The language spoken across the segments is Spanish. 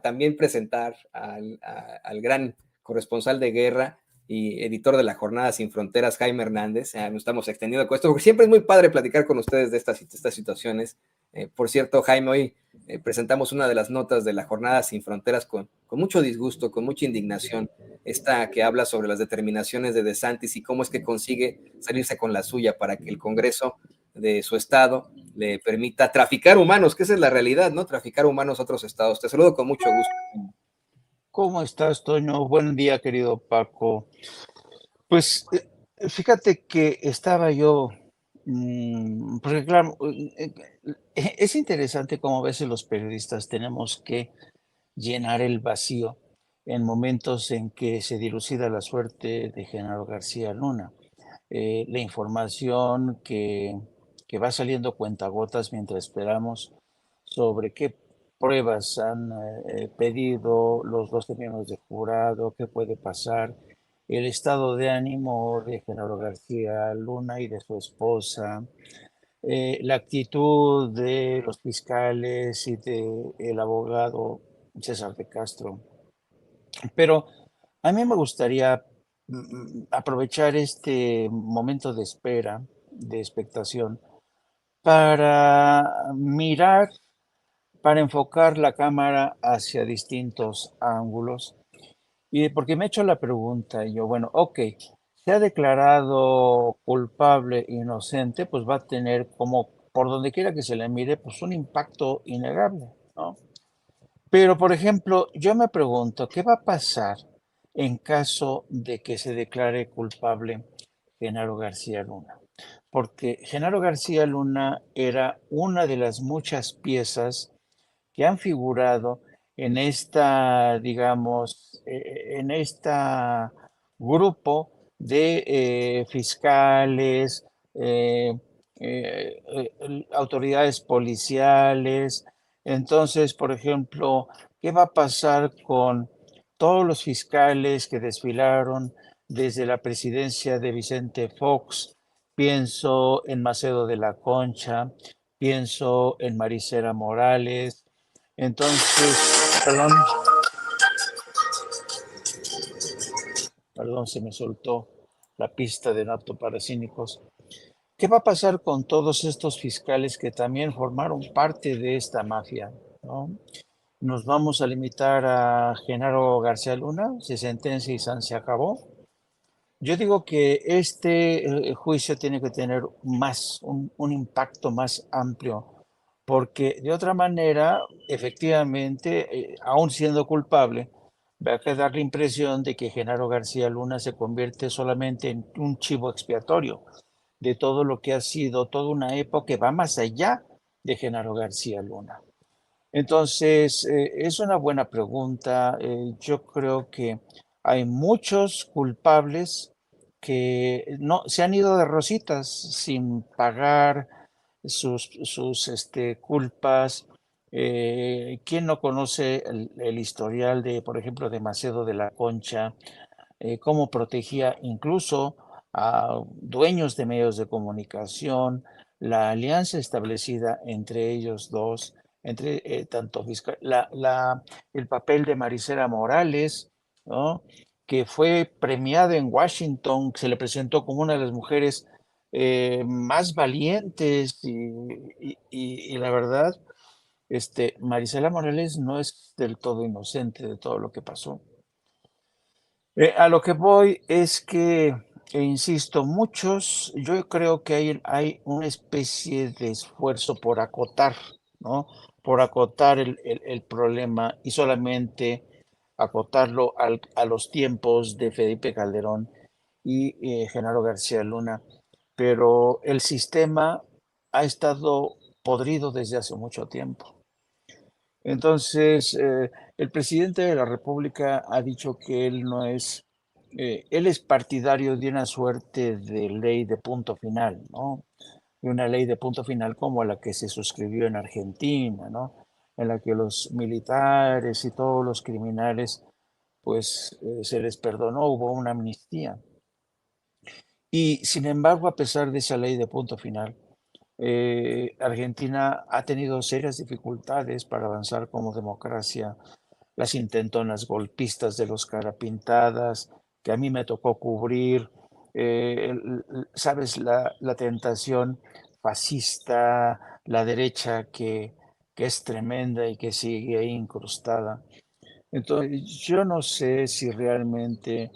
también presentar al gran corresponsal de guerra y editor de la Jornada Sin Fronteras, Jaime Hernández. Nos estamos extendiendo con esto, porque siempre es muy padre platicar con ustedes de estas situaciones. Por cierto, Jaime, hoy presentamos una de las notas de la Jornada Sin Fronteras con mucho disgusto, con mucha indignación, esta que habla sobre las determinaciones de DeSantis y cómo es que consigue salirse con la suya para que el Congreso de su estado le permita traficar humanos, que esa es la realidad, ¿no? Traficar humanos a otros estados. Te saludo con mucho gusto. ¿Cómo estás, Toño? Buen día, querido Paco. Pues fíjate que estaba yo, porque claro, es interesante cómo a veces los periodistas tenemos que llenar el vacío en momentos en que se dilucida la suerte de Genaro García Luna. La información que va saliendo cuentagotas mientras esperamos sobre qué pruebas han pedido los dos miembros de jurado, qué puede pasar, el estado de ánimo de Genaro García Luna y de su esposa, la actitud de los fiscales y del abogado César de Castro. Pero a mí me gustaría aprovechar este momento de espera, de expectación, para mirar, para enfocar la cámara hacia distintos ángulos. Y porque me he hecho la pregunta, y yo, bueno, ok, se ha declarado culpable, inocente, pues va a tener como, por donde quiera que se le mire, pues un impacto innegable, ¿no? Pero, por ejemplo, yo me pregunto, ¿qué va a pasar en caso de que se declare culpable Genaro García Luna? Porque Genaro García Luna era una de las muchas piezas que han figurado en esta, digamos, en esta grupo de fiscales, autoridades policiales. Entonces, por ejemplo, ¿qué va a pasar con todos los fiscales que desfilaron desde la presidencia de Vicente Fox? Pienso en Macedo de la Concha, pienso en Marisela Morales. Entonces, perdón, se me soltó la pista de Nato para Cínicos. ¿Qué va a pasar con todos estos fiscales que también formaron parte de esta mafia? ¿No? ¿Nos vamos a limitar a Genaro García Luna? ¿Se sentencia y se acabó? Yo digo que este juicio tiene que tener un impacto más amplio, porque de otra manera, efectivamente, aún siendo culpable, va a quedar la impresión de que Genaro García Luna se convierte solamente en un chivo expiatorio de todo lo que ha sido toda una época que va más allá de Genaro García Luna. Entonces, es una buena pregunta. Yo creo que hay muchos culpables que no se han ido de rositas sin pagar sus culpas. ¿Quién no conoce el historial de, por ejemplo, de Macedo de la Concha? Cómo protegía incluso a dueños de medios de comunicación, la alianza establecida entre ellos dos, entre tanto el papel de Marisela Morales, ¿no? Que fue premiada en Washington, se le presentó como una de las mujeres más valientes y la verdad, Marisela Morales no es del todo inocente de todo lo que pasó. A lo que voy es que, insisto, yo creo que hay una especie de esfuerzo por acotar, ¿no? Por acotar el problema y solamente acotarlo a los tiempos de Felipe Calderón y Genaro García Luna. Pero el sistema ha estado podrido desde hace mucho tiempo. Entonces, el presidente de la República ha dicho que él es partidario de una suerte de ley de punto final, ¿no? De una ley de punto final como la que se suscribió en Argentina, ¿no? En la que los militares y todos los criminales, pues, se les perdonó, hubo una amnistía. Y sin embargo, a pesar de esa ley de punto final, Argentina ha tenido serias dificultades para avanzar como democracia las intentonas golpistas de los Carapintadas, que a mí me tocó cubrir, sabes, la tentación fascista, la derecha que es tremenda y que sigue ahí incrustada. Entonces, yo no sé si realmente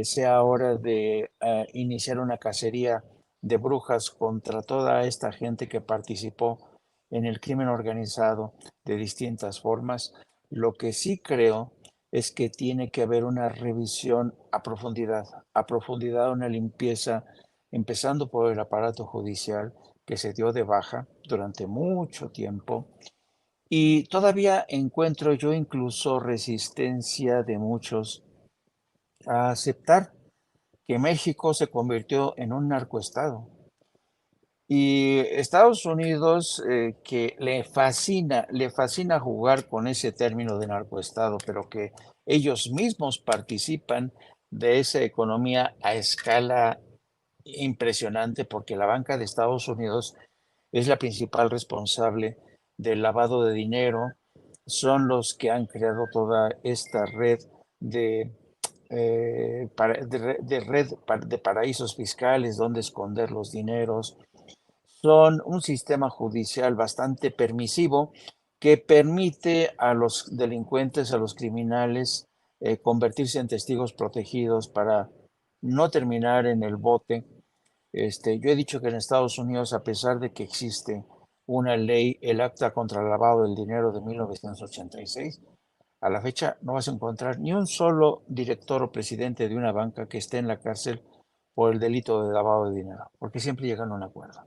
sea hora de iniciar una cacería de brujas contra toda esta gente que participó en el crimen organizado de distintas formas. Lo que sí creo es que tiene que haber una revisión a profundidad, una limpieza, empezando por el aparato judicial que se dio de baja durante mucho tiempo y todavía encuentro yo incluso resistencia de muchos a aceptar que México se convirtió en un narcoestado. Y Estados Unidos, que le fascina jugar con ese término de narcoestado, pero que ellos mismos participan de esa economía a escala impresionante, porque la banca de Estados Unidos es la principal responsable del lavado de dinero, son los que han creado toda esta red de, de paraísos fiscales donde esconder los dineros. Son un sistema judicial bastante permisivo que permite a los delincuentes, a los criminales, convertirse en testigos protegidos para no terminar en el bote. Yo he dicho que en Estados Unidos, a pesar de que existe una ley, el Acta contra el Lavado del Dinero de 1986, a la fecha no vas a encontrar ni un solo director o presidente de una banca que esté en la cárcel por el delito de lavado de dinero, porque siempre llegan a un acuerdo.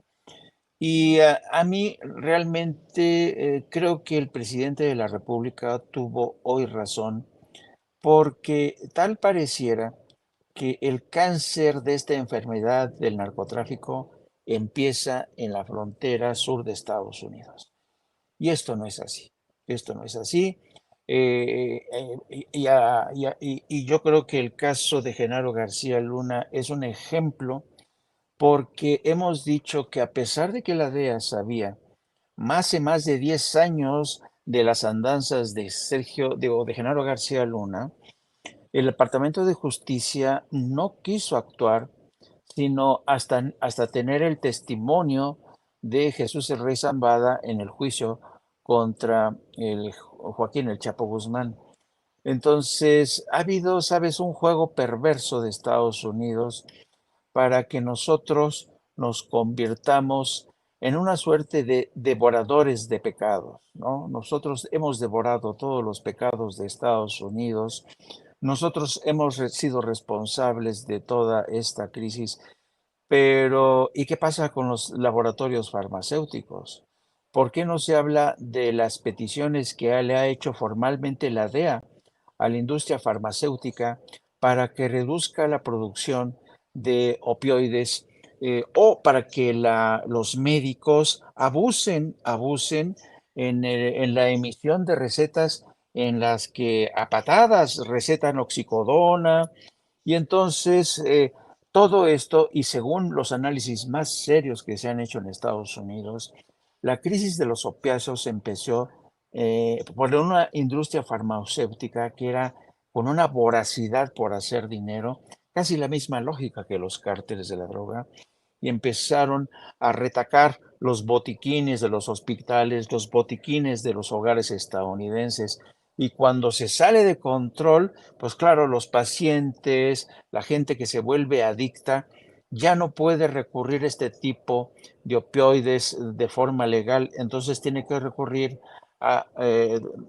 Y a mí realmente creo que el presidente de la República tuvo hoy razón, porque tal pareciera que el cáncer de esta enfermedad del narcotráfico empieza en la frontera sur de Estados Unidos. Y esto no es así. Esto no es así. Y yo creo que el caso de Genaro García Luna es un ejemplo porque hemos dicho que a pesar de que la DEA sabía hace más de 10 años de las andanzas de de Genaro García Luna, el Departamento de Justicia no quiso actuar, sino hasta tener el testimonio de Jesús el Rey Zambada en el juicio contra el Joaquín el Chapo Guzmán. Entonces, ha habido, sabes, un juego perverso de Estados Unidos para que nosotros nos convirtamos en una suerte de devoradores de pecados, ¿no? Nosotros hemos devorado todos los pecados de Estados Unidos. Nosotros hemos sido responsables de toda esta crisis, pero ¿y qué pasa con los laboratorios farmacéuticos? ¿Por qué no se habla de las peticiones que le ha hecho formalmente la DEA a la industria farmacéutica para que reduzca la producción de opioides o para que los médicos abusen en la emisión de recetas en las que a patadas recetan oxicodona y entonces todo esto, y según los análisis más serios que se han hecho en Estados Unidos, la crisis de los opiáceos empezó por una industria farmacéutica que era con una voracidad por hacer dinero, casi la misma lógica que los cárteles de la droga, y empezaron a retacar los botiquines de los hospitales, los botiquines de los hogares estadounidenses. Y cuando se sale de control, pues claro, los pacientes, la gente que se vuelve adicta, ya no puede recurrir a este tipo de opioides de forma legal, entonces tiene que recurrir a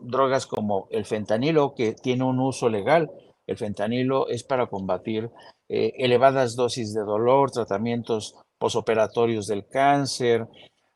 drogas como el fentanilo, que tiene un uso legal. El fentanilo es para combatir elevadas dosis de dolor, tratamientos posoperatorios del cáncer,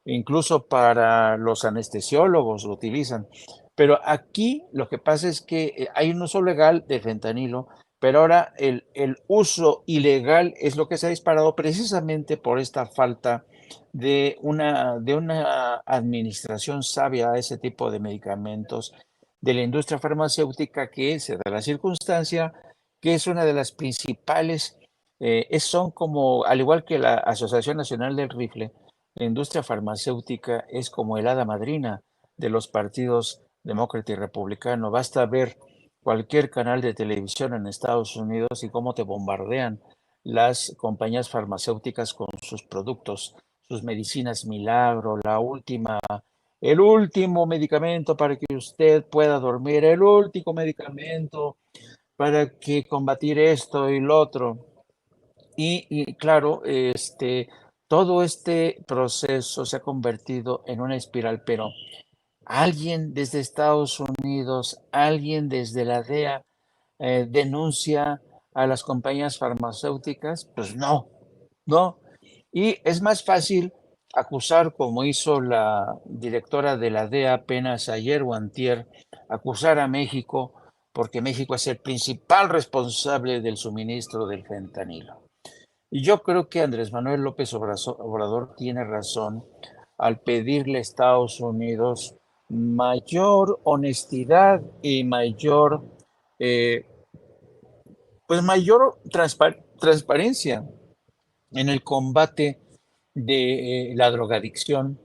incluso para los anestesiólogos lo utilizan. Pero aquí lo que pasa es que hay un uso legal de fentanilo, pero ahora el uso ilegal es lo que se ha disparado precisamente por esta falta de una administración sabia a ese tipo de medicamentos de la industria farmacéutica que se da la circunstancia que es una de las principales, son como, al igual que la Asociación Nacional del Rifle, la industria farmacéutica es como el hada madrina de los partidos demócrata y republicano. Basta ver cualquier canal de televisión en Estados Unidos y cómo te bombardean las compañías farmacéuticas con sus productos, sus medicinas milagro, el último medicamento para que usted pueda dormir, el último medicamento para que combatir esto y lo otro. Y claro, todo este proceso se ha convertido en una espiral, pero alguien desde Estados Unidos, alguien desde la DEA denuncia a las compañías farmacéuticas, pues no, no. Y es más fácil acusar, como hizo la directora de la DEA apenas ayer o antier, acusar a México porque México es el principal responsable del suministro del fentanilo. Y yo creo que Andrés Manuel López Obrador tiene razón al pedirle a Estados Unidos mayor honestidad y eh, mayor transparencia en el combate de la drogadicción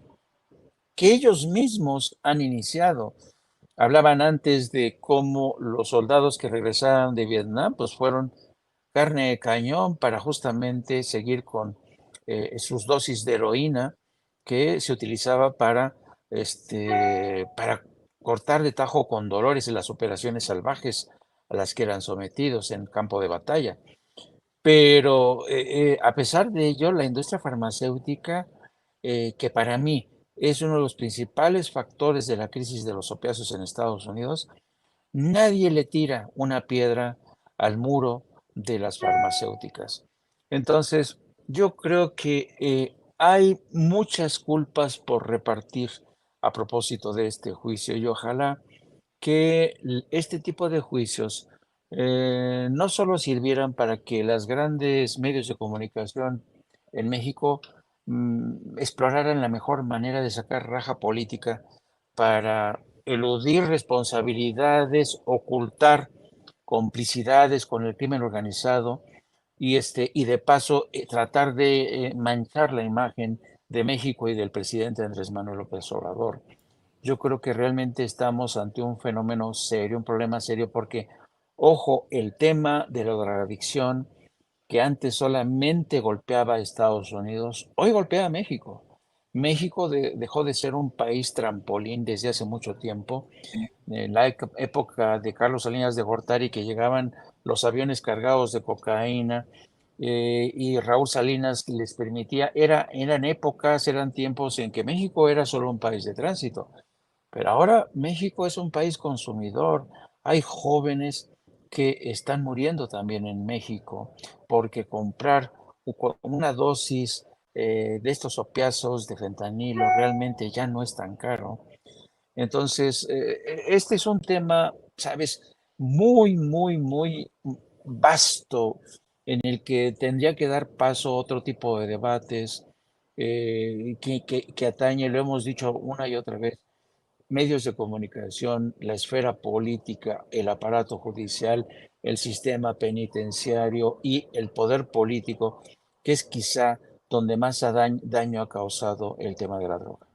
que ellos mismos han iniciado. Hablaban antes de cómo los soldados que regresaron de Vietnam pues fueron carne de cañón para justamente seguir con sus dosis de heroína que se utilizaba para cortar de tajo con dolores en las operaciones salvajes a las que eran sometidos en campo de batalla. Pero a pesar de ello, la industria farmacéutica, que para mí es uno de los principales factores de la crisis de los opiáceos en Estados Unidos, nadie le tira una piedra al muro de las farmacéuticas. Entonces, yo creo que hay muchas culpas por repartir a propósito de este juicio y ojalá que este tipo de juicios no solo sirvieran para que las grandes medios de comunicación en México exploraran la mejor manera de sacar raja política para eludir responsabilidades, ocultar complicidades con el crimen organizado y de paso tratar de manchar la imagen de México y del presidente Andrés Manuel López Obrador. Yo creo que realmente estamos ante un fenómeno serio, un problema serio, porque, ojo, el tema de la drogadicción, que antes solamente golpeaba a Estados Unidos, hoy golpea a México. México dejó de ser un país trampolín desde hace mucho tiempo. En la época de Carlos Salinas de Gortari, que llegaban los aviones cargados de cocaína, y Raúl Salinas les permitía, eran tiempos en que México era solo un país de tránsito. Pero ahora México es un país consumidor. Hay jóvenes que están muriendo también en México porque comprar una dosis de estos opiáceos de fentanilo realmente ya no es tan caro. Entonces, este es un tema, sabes, muy vasto en el que tendría que dar paso a otro tipo de debates que atañe, lo hemos dicho una y otra vez, medios de comunicación, la esfera política, el aparato judicial, el sistema penitenciario y el poder político, que es quizá donde más daño ha causado el tema de la droga.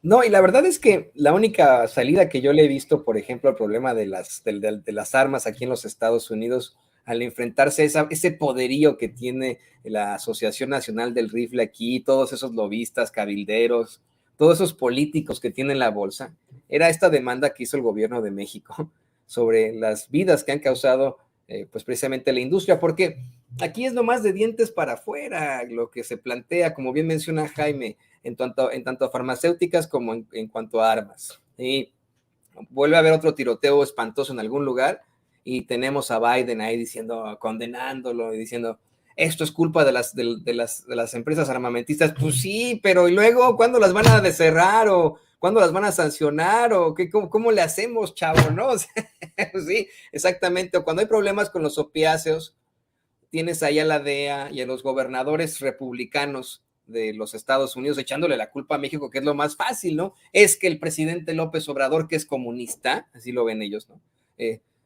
No, y la verdad es que la única salida que yo le he visto, por ejemplo, al problema de las armas aquí en los Estados Unidos, al enfrentarse a ese poderío que tiene la Asociación Nacional del Rifle aquí, todos esos lobistas, cabilderos, todos esos políticos que tienen la bolsa, era esta demanda que hizo el gobierno de México sobre las vidas que han causado, pues precisamente la industria, porque aquí es nomás de dientes para afuera lo que se plantea, como bien menciona Jaime, en tanto a farmacéuticas como en cuanto a armas. Y vuelve a haber otro tiroteo espantoso en algún lugar y tenemos a Biden ahí diciendo, condenándolo y diciendo, esto es culpa de las empresas armamentistas. Pues sí, pero ¿y luego cuándo las van a descerrar o cuándo las van a sancionar o cómo le hacemos, chavo? ¿No? O sea, sí, exactamente. O cuando hay problemas con los opiáceos, tienes ahí a la DEA y a los gobernadores republicanos de los Estados Unidos echándole la culpa a México, que es lo más fácil, ¿no? Es que el presidente López Obrador, que es comunista, así lo ven ellos, ¿no?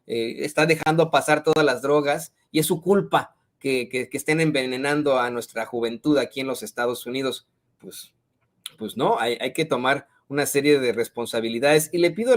Está dejando pasar todas las drogas y es su culpa que estén envenenando a nuestra juventud aquí en los Estados Unidos. Pues no, hay que tomar una serie de responsabilidades y le pido